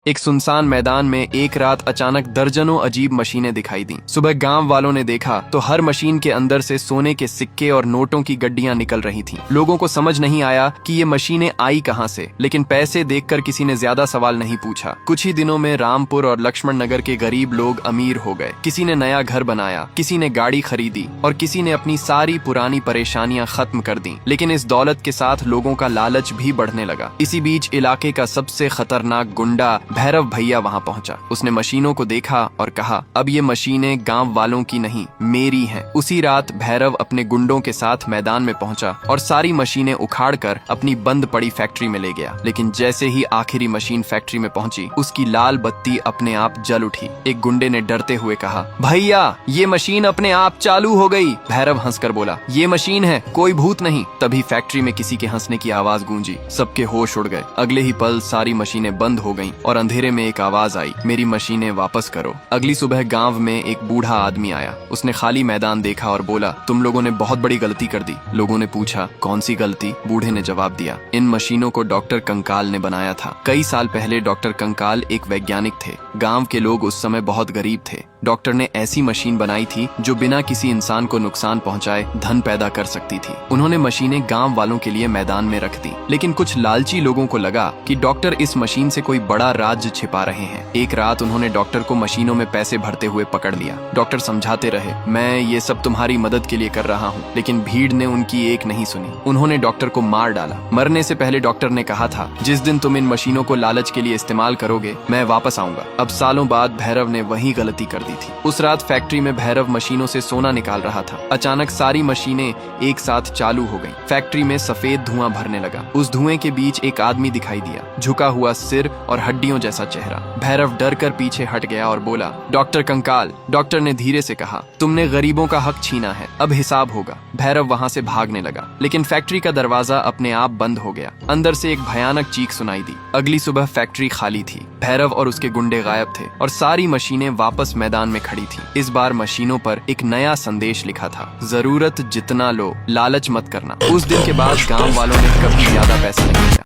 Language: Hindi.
एक सुनसान मैदान में एक रात अचानक दर्जनों अजीब मशीनें दिखाई दी। सुबह गांव वालों ने देखा तो हर मशीन के अंदर से सोने के सिक्के और नोटों की गड्डियां निकल रही थीं। लोगों को समझ नहीं आया कि ये मशीनें आई कहां से, लेकिन पैसे देखकर किसी ने ज्यादा सवाल नहीं पूछा। कुछ ही दिनों में रामपुर और लक्ष्मण नगर के गरीब लोग अमीर हो गए। किसी ने नया घर बनाया, किसी ने गाड़ी खरीदी और किसी ने अपनी सारी पुरानी परेशानियां खत्म कर दी। लेकिन इस दौलत के साथ लोगों का लालच भी बढ़ने लगा। इसी बीच इलाके का सबसे खतरनाक गुंडा भैरव भैया वहां पहुंचा। उसने मशीनों को देखा और कहा, अब ये मशीनें गांव वालों की नहीं, मेरी हैं। उसी रात भैरव अपने गुंडों के साथ मैदान में पहुंचा और सारी मशीनें उखाड़कर अपनी बंद पड़ी फैक्ट्री में ले गया। लेकिन जैसे ही आखिरी मशीन फैक्ट्री में पहुंची, उसकी लाल बत्ती अपने आप जल उठी। एक गुंडे ने डरते हुए कहा, भैया ये मशीन अपने आप चालू हो गई। भैरव हंसकर बोला, ये मशीन है, कोई भूत नहीं। तभी फैक्ट्री में किसी के हंसने की आवाज गूंजी। सबके होश उड़ गए। अगले ही पल सारी मशीनें बंद हो गईं और अंधेरे में एक आवाज आई, मेरी मशीनें वापस करो। अगली सुबह गांव में एक बूढ़ा आदमी आया। उसने खाली मैदान देखा और बोला, तुम लोगों ने बहुत बड़ी गलती कर दी। लोगों ने पूछा, कौन सी गलती? बूढ़े ने जवाब दिया, इन मशीनों को डॉक्टर कंकाल ने बनाया था। कई साल पहले डॉक्टर कंकाल एक वैज्ञानिक थे। गांव के लोग उस समय बहुत गरीब थे। डॉक्टर ने ऐसी मशीन बनाई थी जो बिना किसी इंसान को नुकसान पहुंचाए धन पैदा कर सकती थी। उन्होंने मशीनें गांव वालों के लिए मैदान में रख दी। लेकिन कुछ लालची लोगों को लगा कि डॉक्टर इस मशीन से कोई बड़ा राज छिपा रहे हैं। एक रात उन्होंने डॉक्टर को मशीनों में पैसे भरते हुए पकड़ लिया। डॉक्टर समझाते रहे, मैं ये सब तुम्हारी मदद के लिए कर रहा हूँ, लेकिन भीड़ ने उनकी एक नहीं सुनी। उन्होंने डॉक्टर को मार डाला। मरने से पहले डॉक्टर ने कहा था, जिस दिन तुम इन मशीनों को लालच के लिए इस्तेमाल करोगे, मैं वापस आऊंगा। अब सालों बाद भैरव ने वही गलती कर दी थी। उस रात फैक्ट्री में भैरव मशीनों से सोना निकाल रहा था। अचानक सारी मशीनें एक साथ चालू हो गईं। फैक्ट्री में सफेद धुआं भरने लगा। उस धुएं के बीच एक आदमी दिखाई दिया, झुका हुआ सिर और हड्डियों जैसा चेहरा। भैरव डर कर पीछे हट गया और बोला, डॉक्टर कंकाल। डॉक्टर ने धीरे से कहा, तुमने गरीबों का हक छीना है, अब हिसाब होगा। भैरव वहां से भागने लगा, लेकिन फैक्ट्री का दरवाजा अपने आप बंद हो गया। अंदर से एक भयानक चीख सुनाई दी। अगली सुबह फैक्ट्री खाली थी। भैरव और उसके गुंडे गायब थे और सारी मशीनें वापस मैदान में खड़ी थीं। इस बार मशीनों पर एक नया संदेश लिखा था, जरूरत जितना लो, लालच मत करना। उस दिन के बाद गांव वालों ने कभी ज्यादा पैसा नहीं दिया।